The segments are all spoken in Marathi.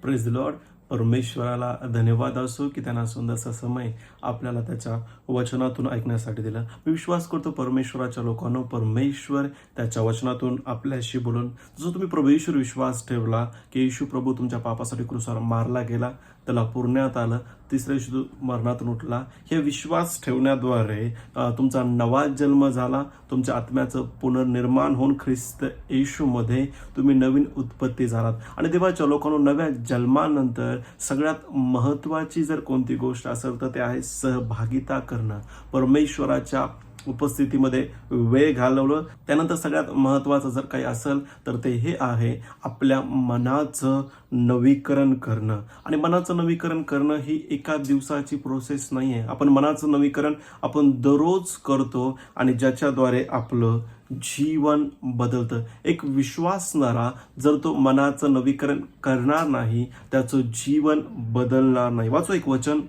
Praise the Lord. परमेश्वराला धन्यवाद असो की त्यांना सुंदरसा समय आपल्याला त्याच्या वचनातून ऐकण्यासाठी दिला. मी विश्वास करतो परमेश्वराच्या लोकांनो, परमेश्वर त्याच्या वचनातून आपल्याशी बोलून, जो तुम्ही प्रभू येशूवर विश्वास ठेवला की येशू प्रभू तुमच्या पापासाठी क्रूसावर मारला गेला, त्याला पुरण्यात आलं, तिसऱ्या दिवशी तो मरणातून उठला, हे विश्वास ठेवण्याद्वारे तुमचा नवा जन्म झाला. तुमच्या आत्म्याचं पुनर्निर्माण होऊन ख्रिस्त येशूमध्ये तुम्ही नवीन उत्पत्ती झालात. आणि देवाच्या लोकांनो, नव्या जन्मानंतर सगळ्यात महत्त्वाची जर कोणती गोष्ट असेल तर ते आहे सहभागिता करणं, परमेश्वराच्या उपस्थितीमध्ये वेळ घालवलं. त्यानंतर सगळ्यात महत्त्वाचं जर काही असेल तर ते हे आहे, आपल्या मनाचं नवीकरण करणं. आणि मनाचं नवीकरण करणं ही एका दिवसाची प्रोसेस नाही आहे. आपण मनाचं नवीकरण आपण दररोज करतो आणि ज्याच्याद्वारे आपलं जीवन बदलतं. एक विश्वासणारा जर तो मनाचं नवीकरण करणार नाही, त्याचं जीवन बदलणार नाही. वाचो एक वचन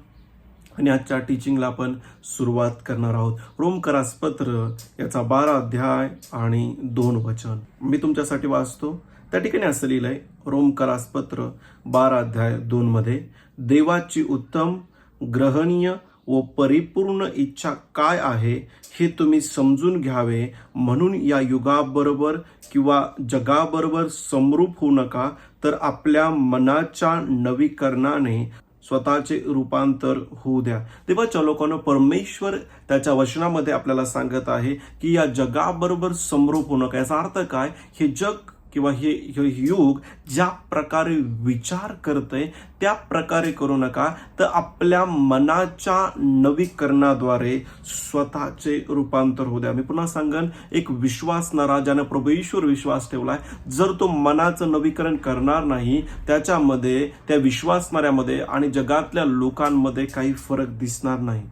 आणि आजच्या टीचिंगला आपण सुरुवात करणार आहोत. रोमकरास पत्र याचा 12 अध्याय आणि 2 वचन मी तुमच्यासाठी वाचतो. त्या ठिकाणी असं लिहिलंय, रोमकरास पत्र 12 अध्याय 2 मध्ये, देवाची उत्तम, ग्रहणीय व परिपूर्ण इच्छा काय आहे हे तुम्ही समजून घ्यावे, म्हणून या युगाबरोबर किंवा जगाबरोबर समरूप होऊ नका, तर आपल्या मनाच्या नवीकरणाने स्वतःचे रूपांतर होऊ द्या. देवाच्या लोकांना परमेश्वर त्याच्या वचनामध्ये आपल्याला सांगत आहे की या जगाबरोबर समरूप होऊ नका. याचा अर्थ काय? हे जग किंवा हे युग ज्या प्रकारे विचार करतंय त्या प्रकारे करू नका, तर आपल्या मनाच्या नवीकरणाद्वारे स्वतःचे रूपांतर होऊ द्या. मी पुन्हा सांगन, एक विश्वासणारा ज्याने प्रभू येशूवर विश्वास ठेवलाय, जर तो मनाचं नवीकरण करणार नाही, त्याच्यामध्ये, त्या विश्वासणाऱ्यामध्ये आणि जगातल्या लोकांमध्ये काही फरक दिसणार नाही.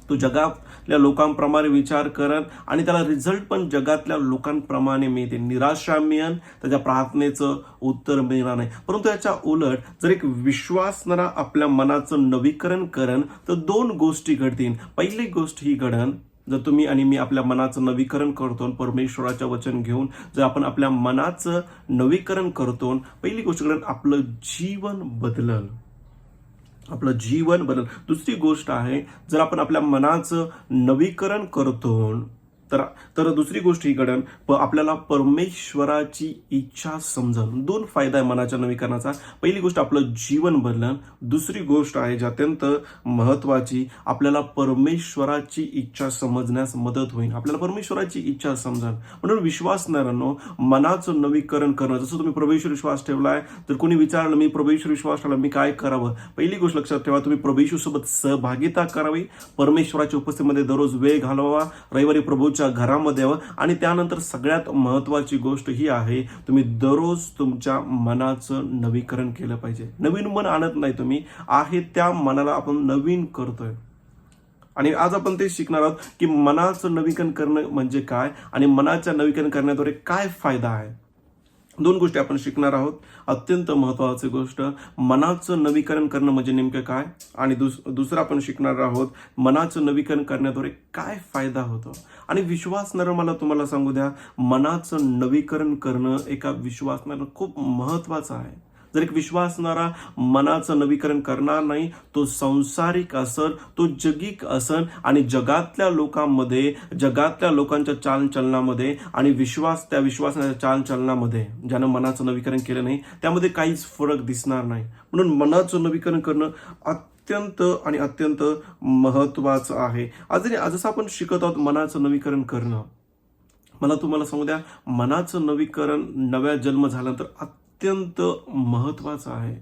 तो जगातल्या लोकांप्रमाणे विचार करन आणि त्याला रिझल्ट पण जगातल्या लोकांप्रमाणे मिळते. निराशा मिळेल, त्याच्या प्रार्थनेचं उत्तर मिळणार नाही. परंतु याच्या उलट जर एक विश्वासणारा आपल्या मनाचं नवीकरण करन तर 2 गोष्टी घडतील. पहिली गोष्ट ही घडन, जर तुम्ही आणि मी आपल्या मनाचं नवीकरण करतो, परमेश्वराचं वचन घेऊन जर आपण आपल्या मनाचं नवीकरण करतो, पहिली गोष्ट घडन, आपलं जीवन बदलल. आपलं जीवन बदल. दुसरी गोष्ट आहे, जर आपण आपल्या मनाचं नवीकरण करतो तर दुसरी गोष्ट ही घडन, आपल्याला परमेश्वराची इच्छा समजल. 2 फायदा आहे मनाच्या नवीकरणाचा. पहिली गोष्ट, आपलं जीवन बदलन. दुसरी गोष्ट आहे जी अत्यंत महत्वाची, आपल्याला परमेश्वराची इच्छा समजण्यास मदत होईल. आपल्याला परमेश्वराची इच्छा समजल. म्हणून विश्वासणाऱ्यांनो, मनाचं नवीकरण करणं. जसं तुम्ही प्रभू येशूवर विश्वास ठेवलाय, तर कोणी विचारलं मी प्रभू येशूवर विश्वास ठेवला, मी काय करावं? पहिली गोष्ट लक्षात ठेवा, तुम्ही प्रभू येशूसोबत सहभागिता करावी, परमेश्वराच्या उपस्थितीमध्ये दररोज वेळ घालवावा, रविवारी प्रभू घरामध्ये यावं. आणि त्यानंतर सगळ्यात महत्वाची गोष्ट ही आहे, तुम्ही दररोज तुमच्या मनाचं नवीकरण केलं पाहिजे. नवीन मन आणत नाही तुम्ही, आहे त्या मनाला आपण नवीन करतोय. आणि आज आपण ते शिकणार आहोत की मनाचं नवीकरण करणं म्हणजे काय आणि मनाच्या नवीकरण करण्याद्वारे काय फायदा आहे. 2 गोष्टी आपण शिकणार आहोत. अत्यंत महत्वाची गोष्ट, मनाचं नवीकरण करणं म्हणजे नेमकं काय, आणि दुसरं आपण शिकणार आहोत, मनाचं नवीकरण करण्याद्वारे काय फायदा होतो. आणि विश्वासणारं, मला तुम्हाला सांगू द्या, मनाचं नवीकरण करणं एका विश्वासणारं खूप महत्वाचं आहे. जर एक विश्वासणारा मनाचं नवीकरण करणार नाही, तो सांसारिक असन, तो जगिक असन, आणि जगातल्या लोकांमध्ये, जगातल्या लोकांच्या चालचलनामध्ये आणि त्या विश्वासाच्या चालचलनामध्ये ज्यानं मनाचं नवीकरण केलं नाही, त्यामध्ये काहीच फरक दिसणार नाही. म्हणून मनाचं नवीकरण करणं अत्यंत आणि अत्यंत महत्वाचं आहे. जसं आपण शिकत आहोत मनाचं नवीकरण करणं, मला तुम्हाला सांगू द्या, मनाचं नवीकरण नव्या जन्म झाल्यानंतर अत्यंत महत्वाचं आहे.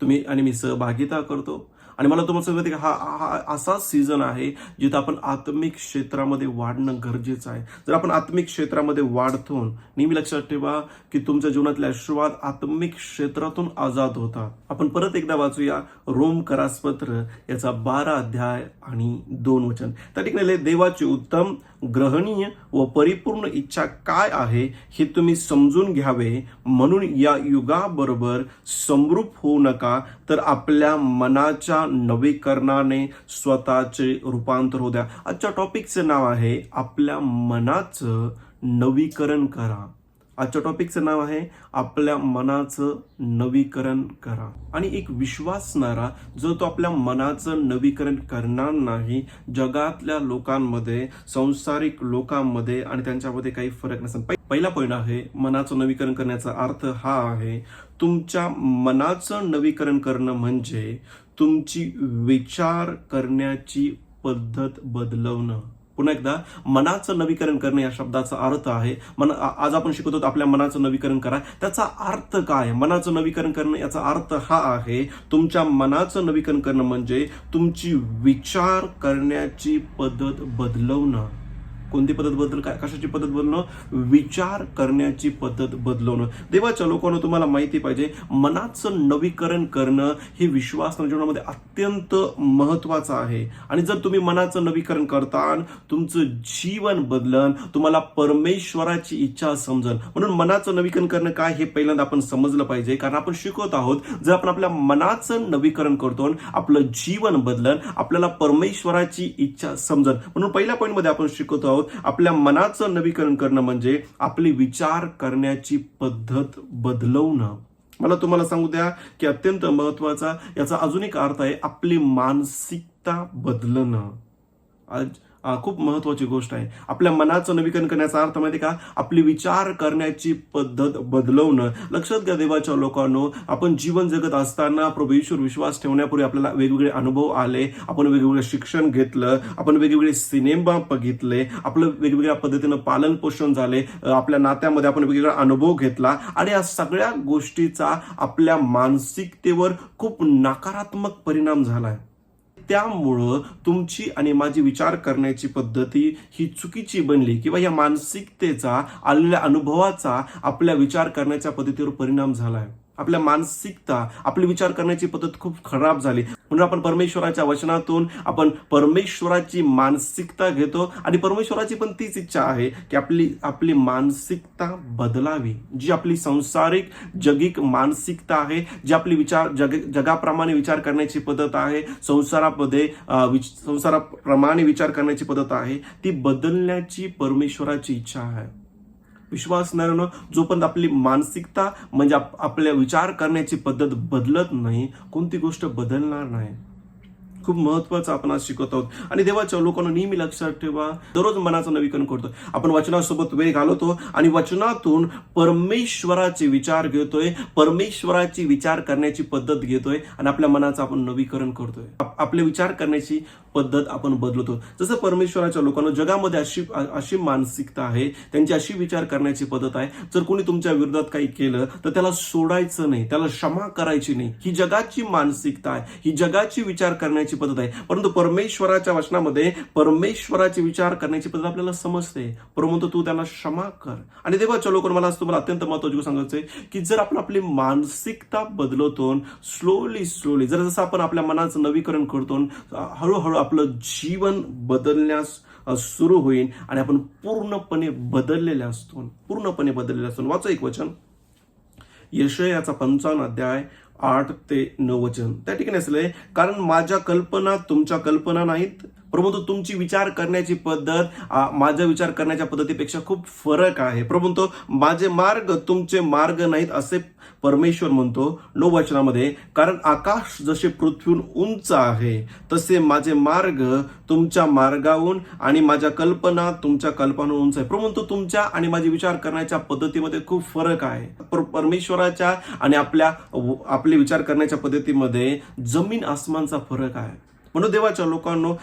तुम्ही आणि मी सहभागिता करतो, आणि मला तुम्हाला सांगते की हा असा सीझन आहे जिथं आपण आत्मिक क्षेत्रामध्ये वाढणं गरजेचं आहे. जर आपण आत्मिक क्षेत्रामध्ये वाढतो, नेहमी लक्षात ठेवा की तुमच्या जीवनातले आशीर्वाद आत्मिक क्षेत्रातून आजाद होतात. आपण परत एकदा वाचूया रोमकरास पत्र याचा 12 अध्याय आणि 2 वचन. त्या ठिकाणी देवाची उत्तम, ग्रहणीय व परिपूर्ण इच्छा काय आहे हे तुम्ही समजून घ्यावे, म्हणून या युगाबरोबर समरूप होऊ नका, तर आपल्या मनाच्या नवीकरणाने स्वतःचे रूपांतर होऊ द्या. आजच्या टॉपिकचे नाव आहे, आपल्या मनाचं नवीकरण करा. आजच्या टॉपिकचं नाव आहे आपल्या मनाचं नवीकरण करा. आणि एक विश्वासणारा जो तो आपल्या मनाचं नवीकरण करणार नाही, जगातल्या लोकांमध्ये, सांसारिक लोकांमध्ये आणि त्यांच्यामध्ये काही फरक नसेल. पहिला पॉईंट आहे मनाचं नवीकरण करण्याचा अर्थ हा आहे, तुमच्या मनाचं नवीकरण करणं म्हणजे तुमची विचार करण्याची पद्धत बदलवणं. पुन्हा एकदा, मनाचं नवीकरण करणे या शब्दाचा अर्थ आहे, आज आपण शिकतो आपल्या मनाचं नवीकरण करा. त्याचा अर्थ काय? मनाचं नवीकरण करणं याचा अर्थ हा आहे, तुमच्या मनाचं नवीकरण करणं म्हणजे तुमची विचार करण्याची पद्धत बदलवणं. कोणती पद्धत कशाची पद्धत बदलणं? विचार करण्याची पद्धत बदलवणं. देवाच्या लोकांना तुम्हाला माहिती पाहिजे, मनाचं नवीकरण करणं हे विश्वास जीवनामध्ये अत्यंत महत्वाचं आहे. आणि जर तुम्ही मनाचं नवीकरण करता, तुमचं जीवन बदलन, तुम्हाला परमेश्वराची इच्छा समजन. म्हणून मनाचं नवीकरण करणं काय हे पहिल्यांदा आपण समजलं पाहिजे, कारण आपण शिकवत आहोत, जर आपण आपल्या मनाचं नवीकरण करतो, आपलं जीवन बदलन, आपल्याला परमेश्वराची इच्छा समजन. म्हणून पहिल्या पॉईंटमध्ये आपण शिकवत आहोत, आपल्या मनाचं नवीकरण करणं म्हणजे आपली विचार करण्याची पद्धत बदलवणं. मला तुम्हाला सांगू द्या की अत्यंत महत्वाचा याचा अजून एक अर्थ आहे, आपली मानसिकता बदलणं. खूप महत्वाची गोष्ट आहे. आपल्या मनाचं नवीकरण करण्याचा अर्थ माहिती का? आपली विचार करण्याची पद्धत बदलवणं. लक्षात घ्या देवाच्या लोकांनो, आपण जीवन जगत असताना प्रभू येशूवर विश्वास ठेवण्यापूर्वी आपल्याला वेगवेगळे अनुभव आले, आपण वेगवेगळे शिक्षण घेतलं, आपण वेगवेगळे सिनेमा बघितले, आपलं वेगवेगळ्या पद्धतीनं पालन पोषण झाले, आपल्या नात्यामध्ये आपण वेगवेगळा अनुभव घेतला आणि या सगळ्या गोष्टीचा आपल्या मानसिकतेवर खूप नकारात्मक परिणाम झालाय. त्यामुळं तुमची आणि माझी विचार करण्याची पद्धती ही चुकीची बनली, किंवा या मानसिकतेचा, आलेल्या अनुभवाचा आपल्या विचार करण्याच्या पद्धतीवर परिणाम झालाय. आपल्या मानसिकता, आपली विचार करण्याची पद्धत खूप खराब झाली. म्हणून आपण परमेश्वराच्या वचनातून आपण परमेश्वराची मानसिकता घेतो आणि परमेश्वराची पण तीच इच्छा आहे की आपली मानसिकता बदलावी. जी आपली सांसारिक जगिक मानसिकता आहे, जी आपली जगाप्रमाणे विचार करण्याची पद्धत आहे, संसाराप्रमाणे विचार करण्याची पद्धत आहे, ती बदलण्याची परमेश्वराची इच्छा आहे. विश्वासणाऱ्यानं जोपर्यंत आपली मानसिकता म्हणजे आपल्या विचार करण्याची पद्धत बदलत नाही, कोणती गोष्ट बदलणार नाही. खूप महत्वाचं आपण आज शिकत आहोत. आणि देवाच्या लोकांना नेहमी लक्षात ठेवा, दररोज मनाचं नवीकरण करतो आपण, वचनासोबत वेळ घालवतो आणि वचनातून परमेश्वराचे विचार घेतोय, परमेश्वराची विचार करण्याची पद्धत घेतोय आणि आपल्या मनाचं आपण नवीकरण करतोय, आपले विचार करण्याची पद्धत आपण बदलतो. जसं परमेश्वराच्या लोकांना जगामध्ये अशी मानसिकता आहे, त्यांची अशी विचार करण्याची पद्धत आहे, जर कोणी तुमच्या विरोधात काही केलं तर त्याला सोडायचं नाही, त्याला क्षमा करायची नाही. ही जगाची मानसिकता आहे, ही जगाची विचार करण्याची पद्धत आहे. परंतु परमेश्वराच्या वचनामध्ये परमेश्वराची विचार करण्याची पद्धत आपल्याला समजते. परंतु तू त्यांना क्षमा कर. आणि देवाच्या लोकांना मला तुम्हाला अत्यंत महत्त्वाचं सांगायचंय की जर आपण आपली मानसिकता बदलतो, स्लोली जसं आपण आपल्या मनाचं नवीकरण करतो, हळूहळू आपलं जीवन बदलण्यास सुरू होईल आणि आपण पूर्णपणे बदललेले असतो. वाचा एक वचन, यशायाचा 55 अध्याय 8 ते 9 वचन. त्या ठिकाणी असले, कारण माझ्या कल्पना तुमच्या कल्पना नाहीत, परंतु तुमची विचार करण्याची पद्धत माझ्या विचार करण्याच्या पद्धतीपेक्षा खूप फरक आहे. परंतु माझे मार्ग तुमचे मार्ग नाहीत असे परमेश्वर म्हणतो 9 वचनामध्ये, कारण आकाश जसे पृथ्वीहून उंच आहे तसे माझे मार्ग तुमच्या मार्गाहून आणि माझ्या कल्पना तुमच्या कल्पनाहून उंच आहे. परंतु तुमच्या आणि माझे विचार करण्याच्या पद्धतीमध्ये खूप फरक आहे. परमेश्वराच्या आणि आपले विचार करण्याच्या पद्धतीमध्ये जमीन आसमानचा फरक आहे. म्हणून देवाच्या लोकांनो,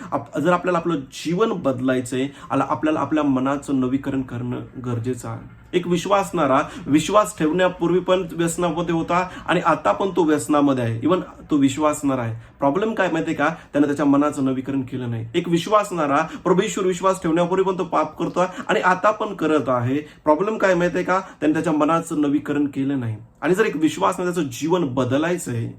जर आपल्याला आपलं जीवन बदलायचंय, आपल्याला आपल्या मनाचं नवीकरण करणं गरजेचं आहे. एक विश्वासणारा विश्वास ठेवण्यापूर्वी पण व्यसनामध्ये होता आणि आता पण तो व्यसनामध्ये आहे. इव्हन तो विश्वासणारा आहे. प्रॉब्लेम काय माहितीये का? त्याने त्याच्या मनाचं नवीकरण केलं नाही. एक विश्वासणारा परमेश्वर विश्वास ठेवण्यापूर्वी पण तो पाप करतो आणि आता पण करत आहे. प्रॉब्लेम काय माहितीये का? त्याने त्याच्या मनाचं नवीकरण केलं नाही. आणि जर एक विश्वासणाऱ्याचं जीवन बदलायचंय,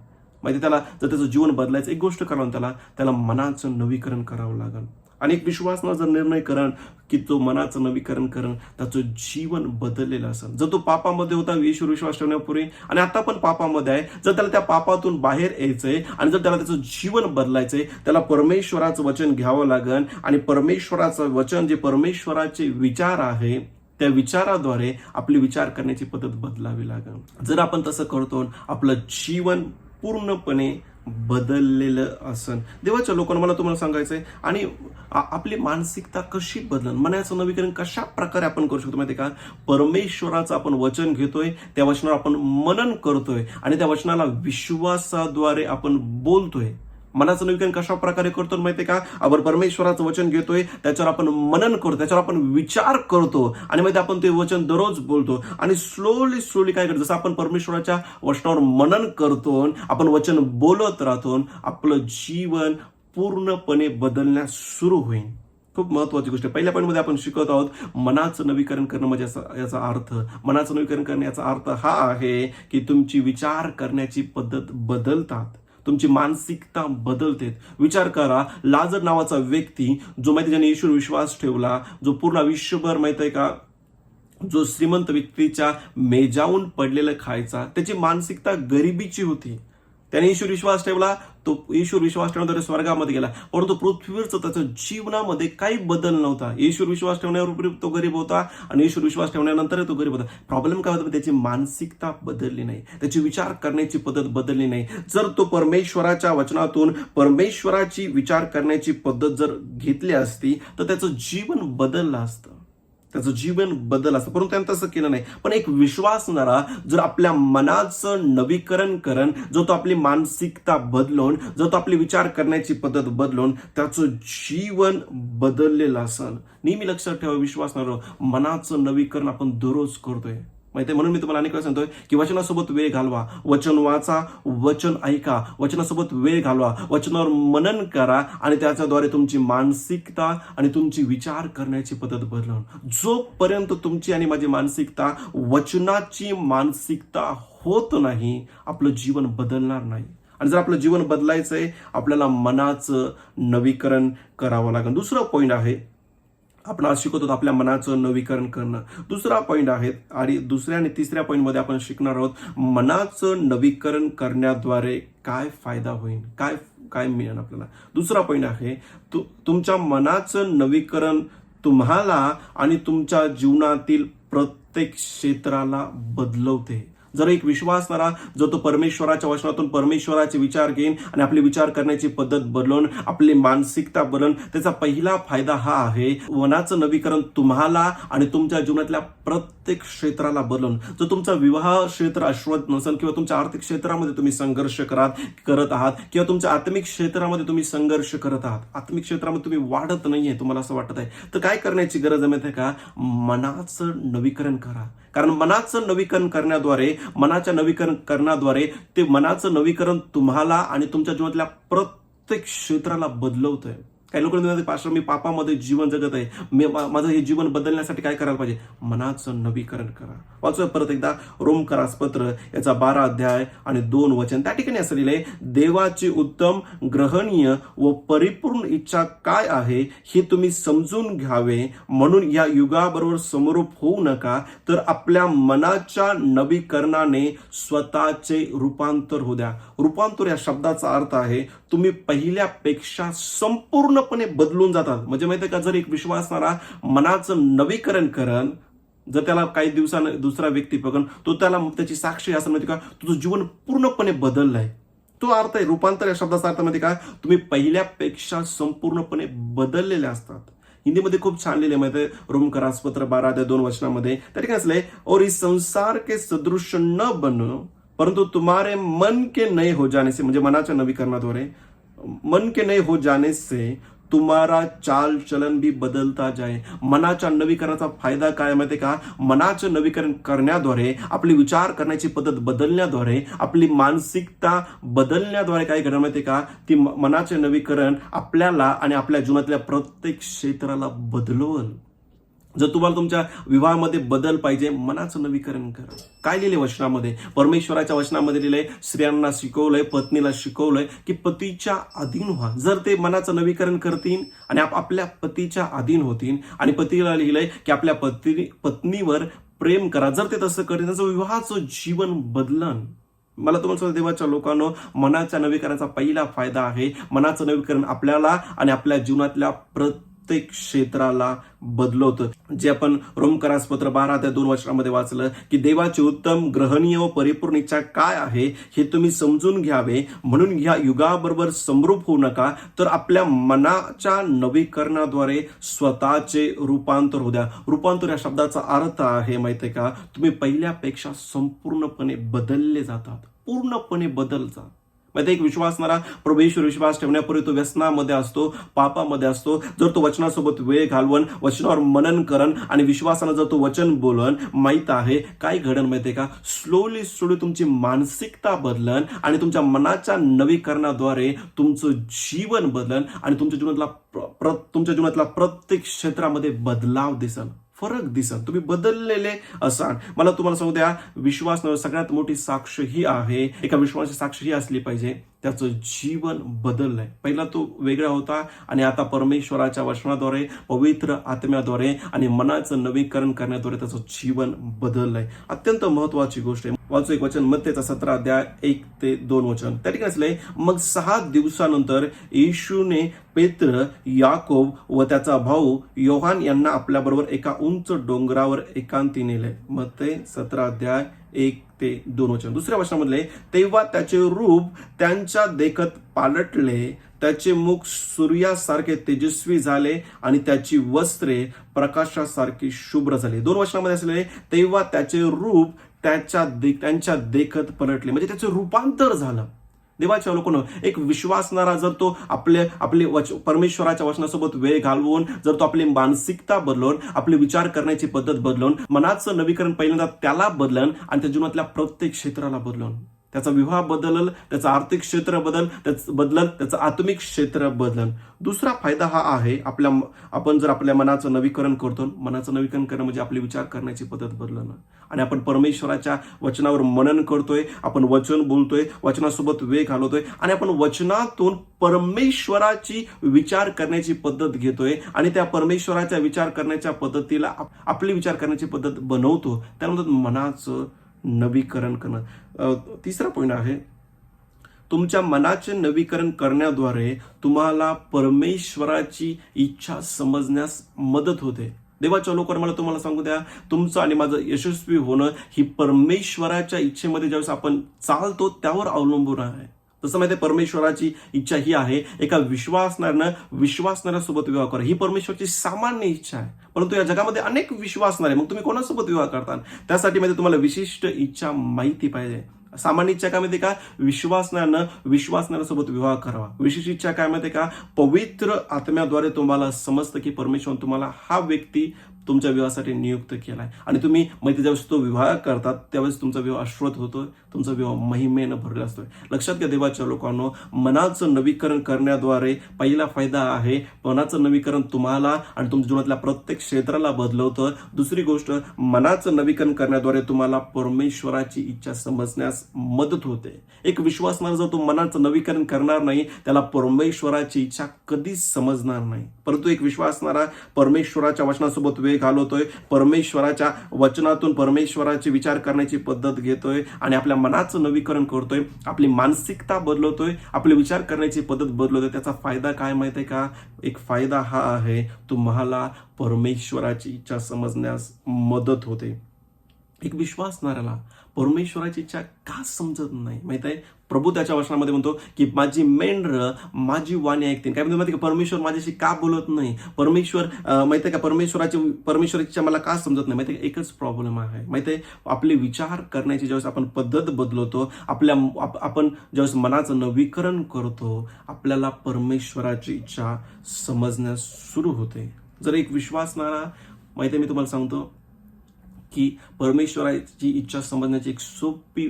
माहिती त्याला जर त्याचं जीवन बदलायचं, एक गोष्ट करावं, त्याला मनाचं नवीकरण करावं लागेल. आणि एक विश्वासनं जर निर्णय करण की तो मनाचं नवीकरण करण, त्याचं जीवन बदललेलं असेल. जर तो पापामध्ये होता येशूवर विश्वास ठेवण्यापूर्वी आणि आता पण पापामध्ये आहे, जर त्याला त्या पापातून बाहेर यायचंय आणि जर त्याला त्याचं जीवन बदलायचंय, त्याला परमेश्वराचं वचन घ्यावं लागेल. आणि परमेश्वराचं वचन जे परमेश्वराचे विचार आहे त्या विचाराद्वारे आपली विचार करण्याची पद्धत बदलावी लागेल. जर आपण तसं करतो, आपलं जीवन पूर्णपणे बदललेलं असन. देवाच्या लोकांना मला तुम्हाला सांगायचंय, आणि आपली मानसिकता कशी बदलन, मनाचं नवीकरण कशा प्रकारे आपण करू शकतो माहिती का? परमेश्वराचं आपण वचन घेतोय, त्या वचनावर आपण मनन करतोय आणि त्या वचनाला विश्वासाद्वारे आपण बोलतोय. मनाचं नवीकरण कशा प्रकारे करतो माहितीये का? आपण परमेश्वराचं वचन घेतोय, त्याच्यावर आपण मनन करतो, त्याच्यावर आपण विचार करतो आणि मध्ये आपण ते वचन दररोज बोलतो आणि स्लोली काय करतो, जसं आपण परमेश्वराच्या वचनावर मनन करतो, आपण वचन बोलत राहतो, आपलं जीवन पूर्णपणे बदलण्यास सुरू होईल. खूप महत्वाची गोष्ट. पहिल्या पॉईंटमध्ये आपण शिकत आहोत मनाचं नवीकरण करणं म्हणजे याचा अर्थ, मनाचं नवीकरण करण्याचा अर्थ हा आहे की तुमची विचार करण्याची पद्धत बदलतात, तुमची मानसिकता बदलते. विचार करा, लाजर नावाचा व्यक्ती जो माहिती ज्याने येशूवर विश्वास ठेवला, जो पूर्ण आयुष्यभर माहित आहे का, जो श्रीमंत व्यक्तीच्या मेजावून पडलेलं खायचा, त्याची मानसिकता गरिबीची होती. त्याने येशूवर विश्वास ठेवला, तो येशूवर विश्वास ठेवण्याद्वारे स्वर्गामध्ये गेला, परंतु पृथ्वीवरचं त्याच्या जीवनामध्ये काही बदल नव्हता. येशूवर विश्वास ठेवण्यावर तो गरीब होता आणि येशूवर विश्वास ठेवण्यानंतर तो गरीब होता. प्रॉब्लेम काय होता? त्याची मानसिकता बदलली नाही, त्याची विचार करण्याची पद्धत बदलली नाही. जर तो परमेश्वराच्या वचनातून परमेश्वराची विचार करण्याची पद्धत जर घेतली असती तर त्याचं जीवन बदललं असतं, त्याचं जीवन बदल असतं. परंतु त्यानं तसं केलं नाही. पण एक विश्वासणारा जर आपल्या मनाचं नवीकरण करण, जो तो आपली मानसिकता बदलून, जो तो आपली विचार करण्याची पद्धत बदलून त्याचं जीवन बदललेलं असेल. नेहमी लक्षात ठेवा, विश्वासणारा मनाचं नवीकरण आपण दररोज करतोय माहिती. म्हणून मी तुम्हाला अनेक वेळा सांगतोय की वचनासोबत वेळ घालवा, वचन वाचा, वचन ऐका, वचनासोबत वेळ घालवा, वचनावर मनन करा आणि त्याच्याद्वारे तुमची मानसिकता आणि तुमची विचार करण्याची पद्धत बदलून, जोपर्यंत तुमची आणि माझी मानसिकता वचनाची मानसिकता होत नाही, आपलं जीवन बदलणार नाही. आणि जर आपलं जीवन बदलायचंय, आपल्याला मनाचं नवीकरण करावं लागेल. दुसरा पॉईंट आहे, आपण आज शिकत होतो आपल्या मनाचं नवीकरण करणं. दुसरा पॉईंट आहे आणि दुसऱ्या आणि तिसऱ्या पॉईंटमध्ये आपण शिकणार आहोत मनाचं नवीकरण करण्याद्वारे काय फायदा होईल, काय मिळेल आपल्याला. दुसरा पॉईंट आहे, तुमच्या मनाचं नवीकरण तुम्हाला आणि तुमच्या जीवनातील प्रत्येक क्षेत्राला बदलवते. जर एक विश्वासणारा जो तो परमेश्वराच्या वचनातून परमेश्वराचे विचार घेईन आणि आपले विचार करण्याची पद्धत बदलून, आपली मानसिकता बदलून, त्याचा पहिला फायदा हा आहे, मनाचं नवीकरण तुम्हाला आणि तुमच्या जीवनातल्या प्रत्येक क्षेत्राला बदलून. जर तुमचा विवाह क्षेत्र आश्वत नसेल किंवा तुमच्या आर्थिक क्षेत्रामध्ये तुम्ही संघर्ष करत आहात किंवा तुमच्या आत्मिक क्षेत्रामध्ये तुम्ही संघर्ष करत आहात, आत्मिक क्षेत्रामध्ये तुम्ही वाढत नाहीये, तुम्हाला असं वाटत आहे, तर काय करण्याची गरज आहे माहिती का? मनाचं नवीकरण करा. कारण मनाचं नवीकरण करण्याद्वारे, मनाच्या नवीकरण करण्याद्वारे ते मनाचं नवीकरण तुम्हाला आणि तुमच्या जीवनातल्या प्रत्येक क्षेत्राला बदलवतंय. काही लोक म्हणतात, पास्टर मी पापामध्ये जीवन जगत आहे, माझं हे जीवन बदलण्यासाठी काय करायला पाहिजे? मनाचं नवीकरण करा. वाचूया परत एकदा रोमकरास पत्र याचा 12 अध्याय आणि 2 वचन. त्या ठिकाणी असं लिहिलंय, देवाची उत्तम, ग्रहणीय व परिपूर्ण इच्छा काय आहे हे तुम्ही समजून घ्यावे, म्हणून या युगाबरोबर समरूप होऊ नका, तर आपल्या मनाच्या नवीकरणाने स्वतःचे रूपांतर होऊ द्या. रूपांतर या शब्दाचा अर्थ आहे तुम्ही पहिल्यापेक्षा संपूर्णपणे बदलून जातात. म्हणजे माहितीये का, जर एक विश्वासणारा मनाचं नवीकरण करण, जर त्याला काही दिवसानं दुसरा व्यक्ती बघन, तो त्याला त्याची साक्षी असं माहिती का, तुझं जीवन पूर्णपणे बदललंय. तो अर्थ आहे रूपांतर या शब्दाचा अर्थ माहिती का, तुम्ही पहिल्यापेक्षा संपूर्णपणे बदललेले असतात. हिंदीमध्ये खूप छान लिहिले माहिती, रोमकरास पत्र 12 अध्याय 2 वचनामध्ये त्या ठिकाणी असले, और इस संसार के सदृश न बनो, परंतु तुम्हारे मन के नए हो जाने से, म्हणजे मनाच्या नवीकरणाद्वारे, मन के नए हो जाने से तुम्हारा चाल चलन भी बदलता जाए. मनाच्या नवीकरणाचा फायदा काय माहिती का? मनाचं नवीकरण करण्याद्वारे, आपली विचार करण्याची पद्धत बदलण्याद्वारे, आपली मानसिकता बदलण्याद्वारे काय करणार माहिती का? ती मनाचे नवीकरण आपल्याला आणि आपल्या जीवनातल्या प्रत्येक क्षेत्राला बदलवल. जर तुम्हाला तुमच्या विवाहामध्ये बदल पाहिजे, मनाचं नवीकरण करा. काय लिहिले वचनामध्ये? परमेश्वराच्या वचनामध्ये लिहिलंय, स्त्रियांना शिकवलंय, पत्नीला शिकवलंय की पतीच्या अधीन व्हा. जर ते मनाचं नवीकरण करतील आणि आपल्या पतीच्या अधीन होतील, आणि पतीला लिहिलंय की आपल्या पत्नीवर प्रेम करा, जर ते तसं करतील, त्याचं विवाहाचं जीवन बदलन. मला तुम्हाला सांगतो, देवाच्या लोकांनो, मनाच्या नवीकरणाचा पहिला फायदा आहे, मनाचं नवीकरण आपल्याला आणि आपल्या जीवनातल्या प्रत्येक क्षेत्राला बदलवतं. जे आपण रोमकरास पत्र 12:2 वाचलं की देवाची उत्तम, ग्रहणीय व परिपूर्ण इच्छा काय आहे हे तुम्ही समजून घ्यावे, म्हणून ह्या युगाबरोबर समरूप होऊ नका, तर आपल्या मनाच्या नवीकरणाद्वारे स्वतःचे रूपांतर होऊ द्या. रूपांतर या शब्दाचा अर्थ आहे माहितीये का, तुम्ही पहिल्यापेक्षा संपूर्णपणे बदलले जातात, पूर्णपणे बदलतात. माहिती एक विश्वासणारा प्रभू येशूवर विश्वास ठेवण्यापूर्वी तो व्यसनामध्ये असतो, पापामध्ये असतो. जर तो वचनासोबत वेळ घालवण, वचनावर मनन करण आणि विश्वासानं जर तो वचन बोलन, माहित आहे काय घडण माहितीये का, स्लोली तुमची मानसिकता बदलन आणि तुमच्या मनाच्या नवीकरणाद्वारे तुमचं जीवन बदलन आणि तुमच्या जीवनातला प्रत्येक क्षेत्रामध्ये बदलाव दिसल, फरक दिसल, तुम्ही बदललेले असाल. मला तुम्हाला सांगू द्या, विश्वास सगळ्यात मोठी साक्ष ही आहे, एका विश्वासाची साक्ष ही असली पाहिजे, त्याचं जीवन बदललंय. पहिला तो वेगळा होता आणि आता परमेश्वराच्या वचनाद्वारे, पवित्र आत्म्याद्वारे आणि मनाचं नवीकरण करण्याद्वारे त्याचं जीवन बदललंय. अत्यंत महत्वाची गोष्ट आहे. वाचू एक वचन, मत्तेचा 17:1-2 त्या ठिकाणी असलंय, मग 6 दिवसानंतर येशूने पेत्र, याकोब व त्याचा भाऊ योहान यांना आपल्याबरोबर एका उंच डोंगरावर एकांती नेले. मत्ते 17:1-2 दुसऱ्या वचनामधले, तेव्हा त्याचे रूप त्यांच्या देखत पालटले, त्याचे मुख सूर्यासारखे तेजस्वी झाले आणि त्याची वस्त्रे प्रकाशासारखी शुभ्र झाली. 2 वचनामध्ये असले, तेव्हा त्याचे रूप त्यांच्या देखत पलटले, म्हणजे त्याचे रूपांतर झालं. देवाच्या लोकांनो, एक विश्वासणारा जर तो आपले परमेश्वराच्या वचनासोबत वेळ घालवून, जर तो आपली मानसिकता बदलून, आपले विचार करण्याची पद्धत बदलून, मनाचं नवीकरण पहिल्यांदा त्याला बदलन आणि त्या जीवनातल्या प्रत्येक क्षेत्राला बदलून, त्याचा विवाह बदलल, त्याचं आर्थिक क्षेत्र बदलल, त्याचं आत्मिक क्षेत्र बदलल. दुसरा फायदा हा आहे, आपण जर आपल्या मनाचं नवीकरण करतो, मनाचं नवीकरण करणं म्हणजे आपले विचार करण्याची पद्धत बदलणं आणि आपण परमेश्वराच्या वचनावर मनन करतोय, आपण वचन बोलतोय, वचनासोबत वेळ घालवतोय आणि आपण वचनातून परमेश्वराची विचार करण्याची पद्धत घेतोय आणि त्या परमेश्वराच्या विचार करण्याच्या पद्धतीला आपली विचार करण्याची पद्धत बनवतो. त्यानंतर मनाचं नवीकरण करणं. तिसरा पॉईंट आहे, तुमच्या मनाचे नवीकरण करण्याद्वारे तुम्हाला परमेश्वराची इच्छा समजण्यास मदत होते. देवाच्या लोकांना मला तुम्हाला सांगू द्या, तुमचं आणि माझं यशस्वी होणं ही परमेश्वराच्या इच्छेमध्ये ज्यावेळेस आपण चालतो त्यावर अवलंबून आहे. तसं माहिती, परमेश्वराची इच्छा ही आहे, एका विश्वासणाऱ्यासोबत विवाह करा. ही परमेश्वराची सामान्य इच्छा आहे, परंतु या जगामध्ये अनेक विश्वासणारे, मग तुम्ही कोणासोबत विवाह करता, त्यासाठी माहिती तुम्हाला विशिष्ट इच्छा माहिती पाहिजे. सामान्य इच्छा काय माहिती का, विश्वासणाऱ्यासोबत विवाह करावा. विशिष्ट इच्छा काय माहिती का, पवित्र आत्म्याद्वारे तुम्हाला समजतं की परमेश्वर तुम्हाला हा व्यक्ती तुमच्या विवाहासाठी नियुक्त केलाय आणि तुम्ही माहिती ज्यावेळेस तो विवाह करतात त्यावेळेस तुमचा विवाह शाश्वत होतोय, तुमचा विवाह महिमेनं भरला असतोय. लक्षात घ्या देवाच्या लोकांनो, मनाचं नवीकरण करण्याद्वारे पहिला फायदा आहे, मनाचं नवीकरण तुम्हाला आणि तुमच्या जीवनातल्या प्रत्येक क्षेत्राला बदलवतं. दुसरी गोष्ट, मनाचं नवीकरण करण्याद्वारे तुम्हाला परमेश्वराची इच्छा समजण्यास मदत होते. एक विश्वासणारा जर तो मनाचं नवीकरण करणार नाही, त्याला परमेश्वराची इच्छा कधीच समजणार नाही. परंतु एक विश्वासणारा परमेश्वराच्या वचनासोबत वेळ घालवतोय, परमेश्वराच्या वचनातून परमेश्वराचे विचार करण्याची पद्धत घेतोय आणि आपल्या मनाचं नवीकरण करतोय, आपली मानसिकता बदलवतोय, आपले विचार करण्याची पद्धत बदलवतोय. त्याचा फायदा काय माहितीये का, एक फायदा हा आहे, तुम्हाला परमेश्वराची इच्छा समजण्यास मदत होते. एक विश्वासणाऱ्याला परमेश्वराची इच्छा का समजत नाही माहित आहे, प्रभू त्याच्या वचनामध्ये म्हणतो की माझी मेंढरं माझी वाणी ऐकतील. काय म्हणतो माहिती का, परमेश्वर माझ्याशी का बोलत नाही, परमेश्वर माहिती आहे का, परमेश्वराची इच्छा मला का समजत नाही. माहिती आहे, एकच प्रॉब्लेम आहे. माहिती आहे, आपले विचार करण्याची ज्यावेळेस आपण पद्धत बदलवतो, आपण ज्यावेळेस मनाचं नवीकरण करतो, आपल्याला परमेश्वराची इच्छा समजण्यास सुरू होते. जर एक विश्वासणारा, माहिती आहे, मी तुम्हाला सांगतो की परमेश्वराची इच्छा समजण्याची एक सोपी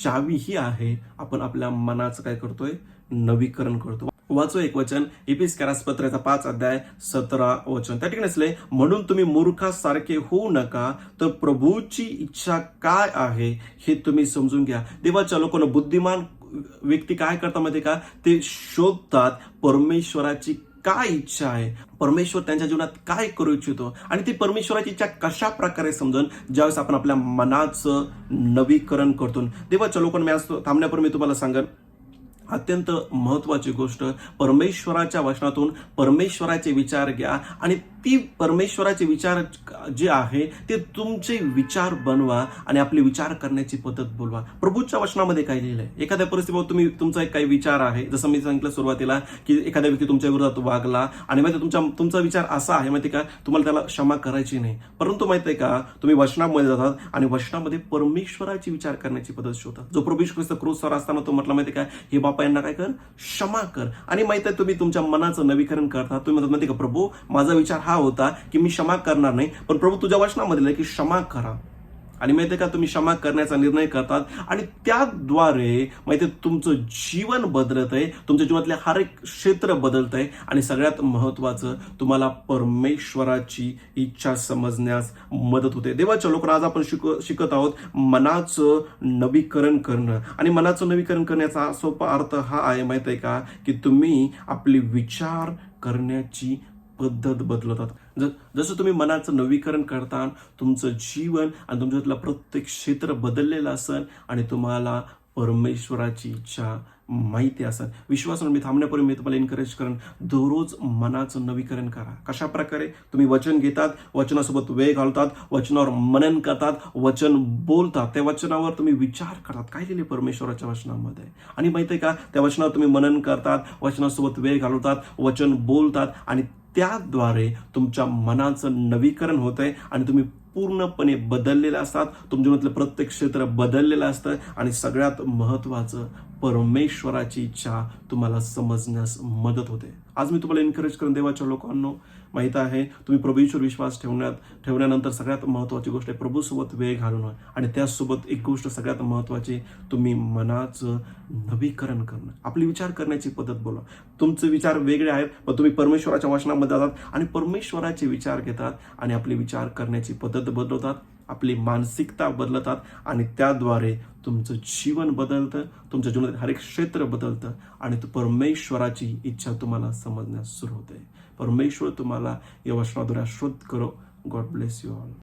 चावी ही आहे, आपण आपल्या मनाचं काय करतोय, नवीकरण करतो. वाचो एक वचन, इफिसियन्स पत्राचा 5:17 त्या ठिकाणी असले, म्हणून तुम्ही मूर्खासारखे होऊ नका, तर प्रभूची इच्छा काय आहे हे तुम्ही समजून घ्या. देवाच्या लोकांना बुद्धिमान व्यक्ती काय करतात माहिती का, ते शोधतात परमेश्वराची काय इच्छा आहे, परमेश्वर त्यांच्या जीवनात काय करू इच्छितो आणि ती परमेश्वराची इच्छा कशा प्रकारे समजून ज्यावेळेस आपण आपल्या मनाचं नवीकरण करतो. देवाच्या लोकांना मी आज थांबण्यापूर्वी मी तुम्हाला सांगेन, अत्यंत महत्वाची गोष्ट, परमेश्वराच्या वचनातून परमेश्वराचे विचार घ्या आणि ती परमेश्वराचे विचार जे आहे ते तुमचे विचार बनवा आणि आपले विचार करण्याची पद्धत बोलवा. प्रभूच्या वचनामध्ये काय लिहिलंय? एखाद्या परिस्थितीवर तुम्ही तुमचा एक काही विचार आहे, जसं मी सांगितलं सुरुवातीला की एखाद्या व्यक्ती तुमच्या विरोधात वागला आणि माहिती तुमचा विचार असा आहे माहिती का, तुम्हाला त्याला क्षमा करायची नाही, परंतु माहिती आहे का तुम्ही वचनामध्ये जातात आणि वचनामध्ये परमेश्वराची विचार करण्याची पद्धत शोधतात. जो प्रभू येशू ख्रिस्त क्रूसवर असताना तो म्हटला माहिती का, हे बापा यांना काय कर, क्षमा कर. आणि माहिती आहे तुम्ही तुमच्या मनाचं नवीकरण करता. तुम्ही म्हणतात माहिती का, प्रभू माझा विचार हा होता की मी क्षमा करणार नाही, पण प्रभू तुझ्या वचनामध्ये की क्षमा करा. आणि माहिती आहे का तुम्ही क्षमा करण्याचा निर्णय करतात आणि त्याद्वारे माहिती आहे तुमचं जीवन बदलत आहे, तुमच्या जीवनातले हर एक क्षेत्र बदलत आहे आणि सगळ्यात महत्वाचं तुम्हाला परमेश्वराची इच्छा समजण्यास मदत होते. देवाच्या लोकांना आज आपण शिकत आहोत मनाचं नवीकरण करणं. आणि मनाचं नवीकरण करण्याचा सोपा अर्थ हा आहे माहिती आहे का, की तुम्ही आपले विचार करण्याची पद्धत बदलतात. जसं तुम्ही मनाचं नवीकरण करता तुमचं जीवन आणि तुमच्यातलं प्रत्येक क्षेत्र बदललेलं असेल आणि तुम्हाला परमेश्वराची इच्छा माहिती असेल. विश्वासाने मी थांबण्यापूर्वी मी तुम्हाला एनकरेज करेन, दररोज मनाचं नवीकरण करा. कशा प्रकारे? तुम्ही वचन घेतात, वचनासोबत वेळ घालतात, वचनावर मनन करतात, वचन बोलतात, त्या वचनावर तुम्ही विचार करतात काय लिहिले परमेश्वराच्या वचनामध्ये. आणि माहिती आहे का त्या वचनावर तुम्ही मनन करतात, वचनासोबत वेळ घालवतात, वचन बोलतात आणि त्याद्वारे तुमच्या मनाचं नवीकरण होत आहे आणि तुम्ही पूर्णपणे बदललेलं असतात. तुमच्या जीवनातलं प्रत्येक क्षेत्र बदललेलं असतं आणि सगळ्यात महत्वाचं परमेश्वराची इच्छा तुम्हाला समजण्यास मदत होते. आज मी तुम्हाला एनकरेज करून देवाच्या लोकांनो, माहित आहे तुम्ही प्रभूवर विश्वास ठेवण्यानंतर सगळ्यात महत्वाची गोष्ट आहे प्रभूसोबत वेळ घालवणं आणि त्याचसोबत एक गोष्ट सगळ्यात महत्वाची, तुम्ही मनाचं नवीकरण करणं. आपले विचार करण्याची पद्धत बोला. तुमचे विचार वेगळे आहेत पण तुम्ही परमेश्वराच्या वचनामध्ये जातात आणि परमेश्वराचे विचार घेतात आणि आपले विचार करण्याची पद्धत बदलवतात, आपली मानसिकता बदलतात आणि त्याद्वारे तुमचं जीवन बदलतं, तुमच्या जीवनात हर एक क्षेत्र बदलतं आणि परमेश्वराची इच्छा तुम्हाला समजण्यास सुरू होते. परमेश्वर तुम्हाला या वचनाद्वारे आशीर्वाद करो. God bless you all.